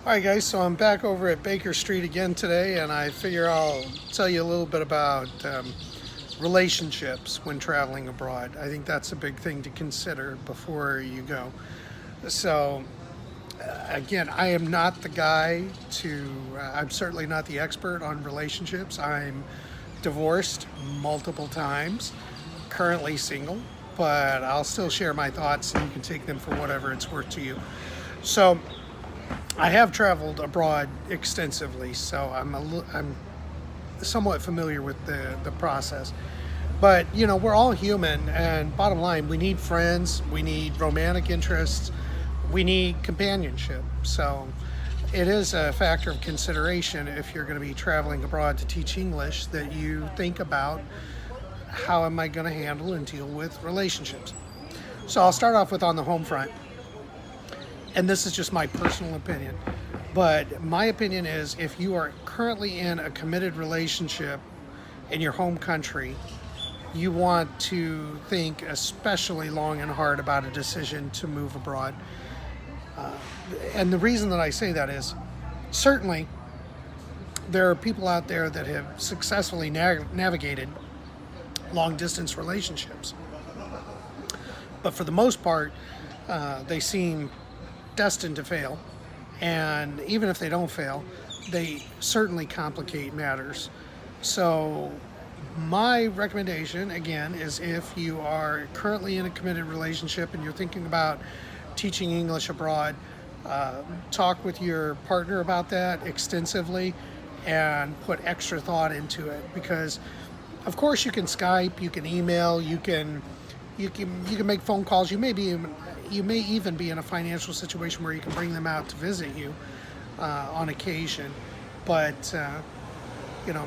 Alright guys, so I'm back over at Baker Street again today, and I figure I'll tell you a little bit about relationships when traveling abroad. I think that's a big thing to consider before you go. So again, I am not the guy I'm certainly not the expert on relationships. I'm divorced multiple times, currently single, but I'll still share my thoughts and you can take them for whatever it's worth to you. So I have traveled abroad extensively, so I'm somewhat familiar with the process. But you know, we're all human, and bottom line, we need friends, we need romantic interests, we need companionship. So it is a factor of consideration if you're going to be traveling abroad to teach English, that you think about how am I going to handle and deal with relationships. So I'll start off with on the home front. And this is just my personal opinion, but my opinion is if you are currently in a committed relationship in your home country, you want to think especially long and hard about a decision to move abroad. And the reason that I say that is, certainly there are people out there that have successfully navigated long distance relationships, but for the most part, they seem destined to fail, and even if they don't fail, they certainly complicate matters. So my recommendation again is, if you are currently in a committed relationship and you're thinking about teaching English abroad, talk with your partner about that extensively and put extra thought into it, because of course you can Skype, you can email, you can make phone calls. You may even be in a financial situation where you can bring them out to visit you on occasion. But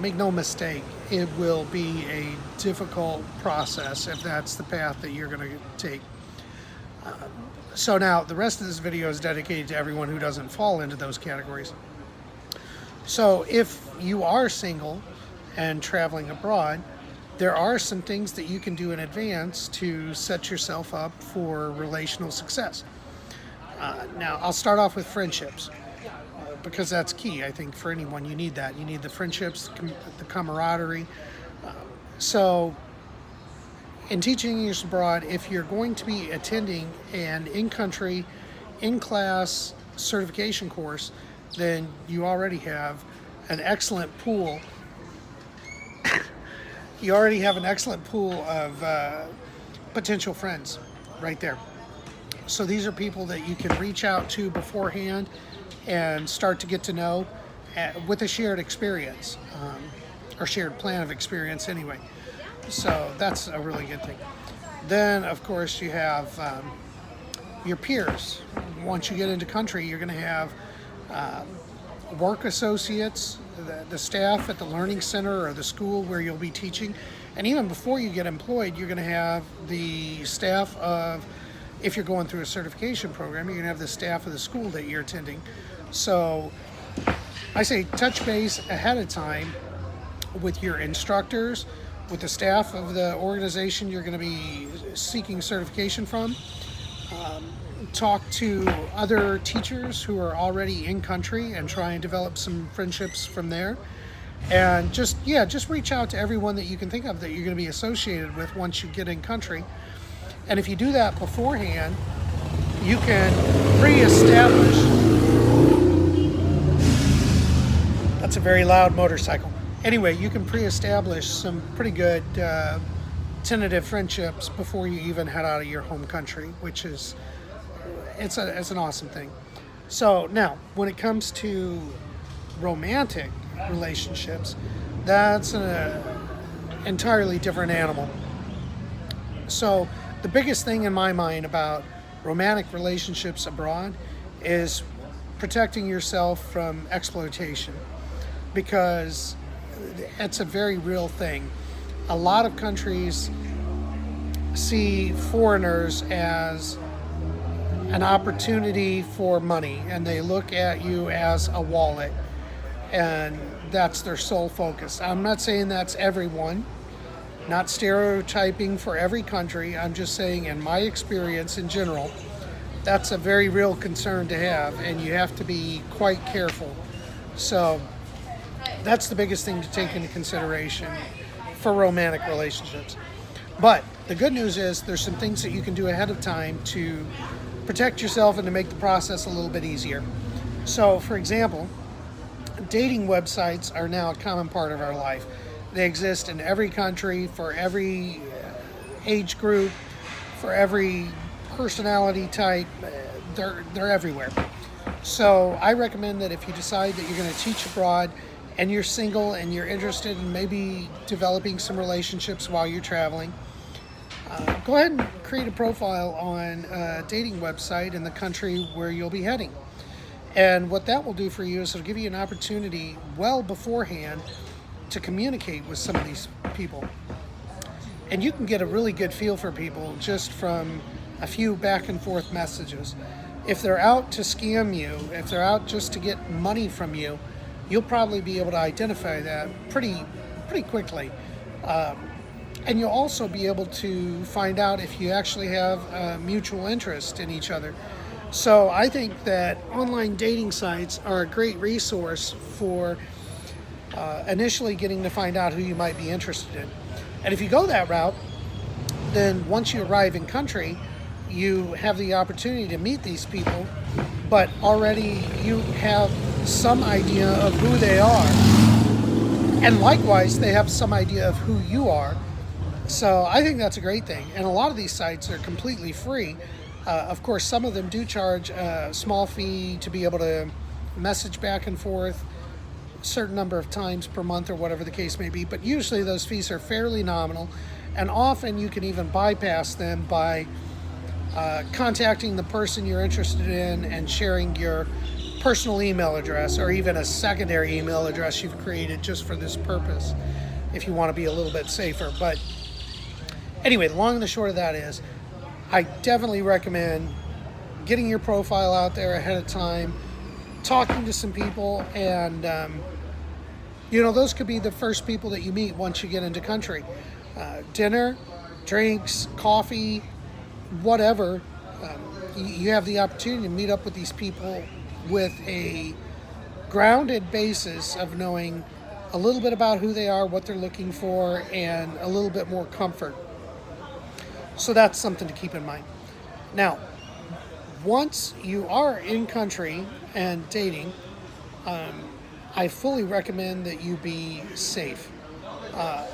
make no mistake, it will be a difficult process if that's the path that you're going to take. So now the rest of this video is dedicated to everyone who doesn't fall into those categories. So if you are single and traveling abroad, there are some things that you can do in advance to set yourself up for relational success. Now, I'll start off with friendships, because that's key. I think for anyone, you need that. You need the friendships, the camaraderie. So in teaching English abroad, if you're going to be attending an in-country, in-class certification course, then you already have an excellent pool of potential friends right there. So these are people that you can reach out to beforehand and start to get to know with a shared experience, or shared plan of experience anyway. So that's a really good thing. Then, of course, you have your peers. Once you get into country, you're going to have work associates, the staff at the learning center or the school where you'll be teaching. And even before you get employed, you're going to have the staff of, if you're going through a certification program, you're going to have the staff of the school that you're attending. So I say touch base ahead of time with your instructors, with the staff of the organization you're going to be seeking certification from. Talk to other teachers who are already in country and try and develop some friendships from there. And just reach out to everyone that you can think of that you're going to be associated with once you get in country. And if you do that beforehand, you can pre-establish. That's a very loud motorcycle. Anyway, you can pre-establish some pretty good tentative friendships before you even head out of your home country, which is it's an awesome thing. So now, when it comes to romantic relationships, that's an entirely different animal. So the biggest thing in my mind about romantic relationships abroad is protecting yourself from exploitation, because it's a very real thing. A lot of countries see foreigners as an opportunity for money, and they look at you as a wallet, and that's their sole focus. I'm not saying that's everyone, not stereotyping for every country. I'm just saying, in my experience in general, that's a very real concern to have, and you have to be quite careful. So that's the biggest thing to take into consideration for romantic relationships. But the good news is there's some things that you can do ahead of time to protect yourself and to make the process a little bit easier. So, for example, dating websites are now a common part of our life. They exist in every country, for every age group, for every personality type. They're everywhere. So I recommend that if you decide that you're going to teach abroad and you're single and you're interested in maybe developing some relationships while you're traveling, go ahead and create a profile on a dating website in the country where you'll be heading. And what that will do for you is it'll give you an opportunity well beforehand to communicate with some of these people. And you can get a really good feel for people just from a few back and forth messages. If they're out to scam you, if they're out just to get money from you, you'll probably be able to identify that pretty quickly. And you'll also be able to find out if you actually have a mutual interest in each other. So I think that online dating sites are a great resource for initially getting to find out who you might be interested in. And if you go that route, then once you arrive in country, you have the opportunity to meet these people, but already you have some idea of who they are. And likewise, they have some idea of who you are. So I think that's a great thing. And a lot of these sites are completely free. Of course, some of them do charge a small fee to be able to message back and forth a certain number of times per month or whatever the case may be. But usually those fees are fairly nominal. And often you can even bypass them by contacting the person you're interested in and sharing your personal email address or even a secondary email address you've created just for this purpose if you want to be a little bit safer. But anyway, the long and the short of that is I definitely recommend getting your profile out there ahead of time, talking to some people, and those could be the first people that you meet once you get into country. Dinner, drinks, coffee, whatever. You have the opportunity to meet up with these people with a grounded basis of knowing a little bit about who they are, what they're looking for, and a little bit more comfort. So that's something to keep in mind. Now, once you are in country and dating, I fully recommend that you be safe.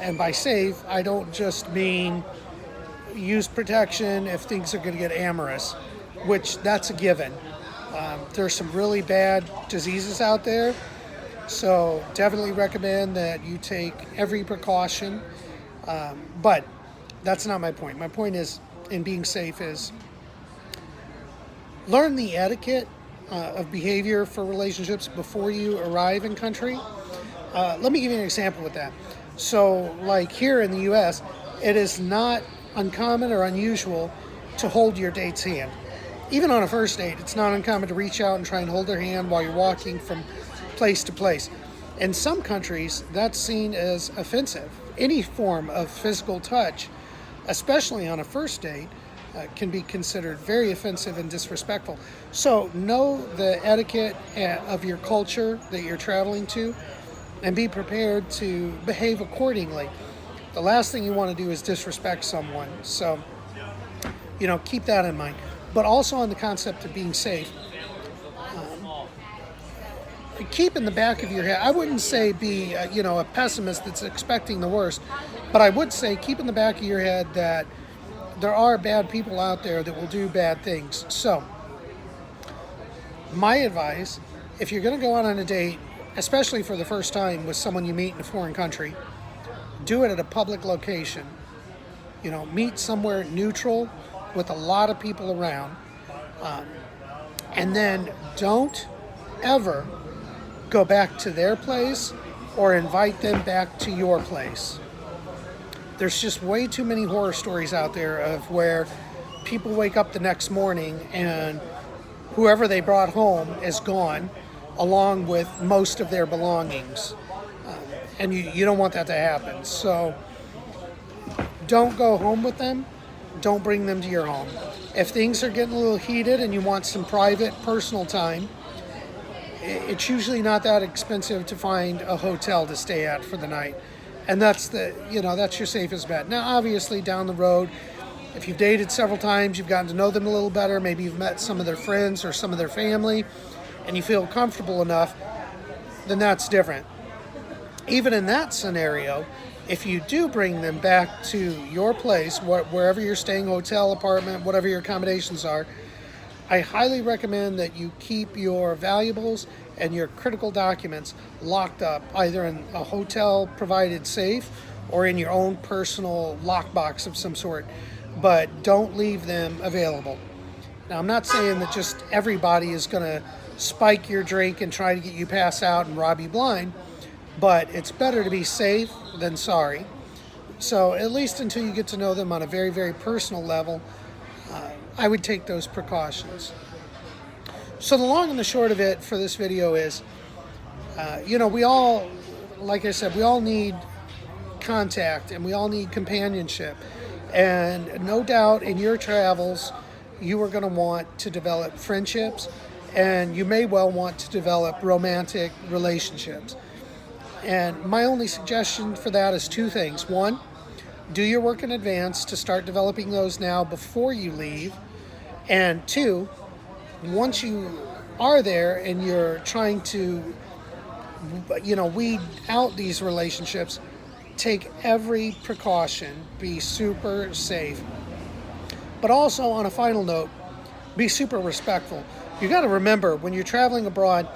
And by safe, I don't just mean use protection if things are going to get amorous, which that's a given. There's some really bad diseases out there, so definitely recommend that you take every precaution. But that's not my point. My point is, in being safe, is learn the etiquette of behavior for relationships before you arrive in country. Let me give you an example with that. So, like here in the U.S., it is not uncommon or unusual to hold your date's hand. Even on a first date, it's not uncommon to reach out and try and hold their hand while you're walking from place to place. In some countries, that's seen as offensive. Any form of physical touch, especially on a first date, can be considered very offensive and disrespectful. So know the etiquette of your culture that you're traveling to and be prepared to behave accordingly. The last thing you want to do is disrespect someone. So, keep that in mind. But also on the concept of being safe, keep in the back of your head, I wouldn't say be, a pessimist that's expecting the worst, but I would say keep in the back of your head that there are bad people out there that will do bad things. So, my advice, if you're going to go out on a date, especially for the first time with someone you meet in a foreign country, do it at a public location. Meet somewhere neutral with a lot of people around. And then don't ever go back to their place or invite them back to your place. There's just way too many horror stories out there of where people wake up the next morning and whoever they brought home is gone, along with most of their belongings. And you don't want that to happen. So don't go home with them. Don't bring them to your home. If things are getting a little heated and you want some private, personal time, it's usually not that expensive to find a hotel to stay at for the night. And that's that's your safest bet. Now, obviously, down the road, if you've dated several times, you've gotten to know them a little better, maybe you've met some of their friends or some of their family, and you feel comfortable enough, then that's different. Even in that scenario, if you do bring them back to your place, wherever you're staying, hotel, apartment, whatever your accommodations are, I highly recommend that you keep your valuables and your critical documents locked up, either in a hotel provided safe or in your own personal lockbox of some sort, but don't leave them available. Now, I'm not saying that just everybody is going to spike your drink and try to get you pass out and rob you blind, but it's better to be safe than sorry. So at least until you get to know them on a very, very personal level, I would take those precautions. So the long and the short of it for this video is, we all, like I said, we all need contact and we all need companionship. And no doubt in your travels, you are going to want to develop friendships, and you may well want to develop romantic relationships. And my only suggestion for that is two things. One, do your work in advance to start developing those now before you leave. And two, once you are there and you're trying to, weed out these relationships, take every precaution, be super safe. But also, on a final note, be super respectful. You got to remember, when you're traveling abroad,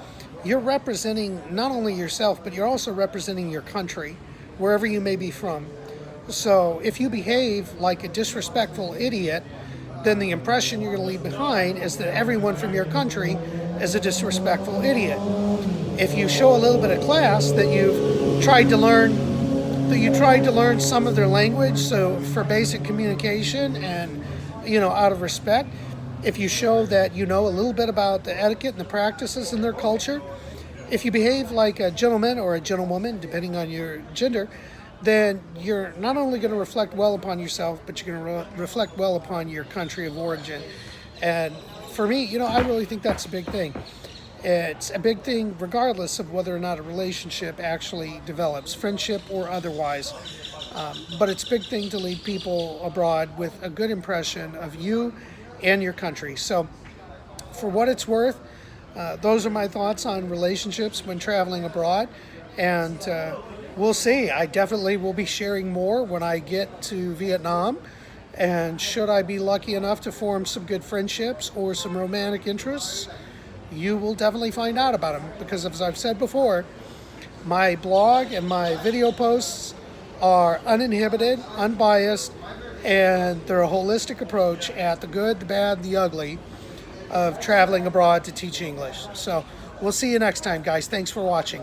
you're representing not only yourself, but you're also representing your country, wherever you may be from. So if you behave like a disrespectful idiot, then the impression you're going to leave behind is that everyone from your country is a disrespectful idiot. If you show a little bit of class, that you tried to learn some of their language, so for basic communication and, out of respect, if you show that you know a little bit about the etiquette and the practices in their culture, if you behave like a gentleman or a gentlewoman, depending on your gender, then you're not only going to reflect well upon yourself, but you're going to reflect well upon your country of origin. And for me, I really think that's a big thing. It's a big thing regardless of whether or not a relationship actually develops, friendship or otherwise. But it's a big thing to leave people abroad with a good impression of you and your country. So for what it's worth, those are my thoughts on relationships when traveling abroad. And we'll see. I definitely will be sharing more when I get to Vietnam. And should I be lucky enough to form some good friendships or some romantic interests, you will definitely find out about them. Because as I've said before, my blog and my video posts are uninhibited, unbiased, and they're a holistic approach at the good, the bad, the ugly of traveling abroad to teach English. So we'll see you next time, guys. Thanks for watching.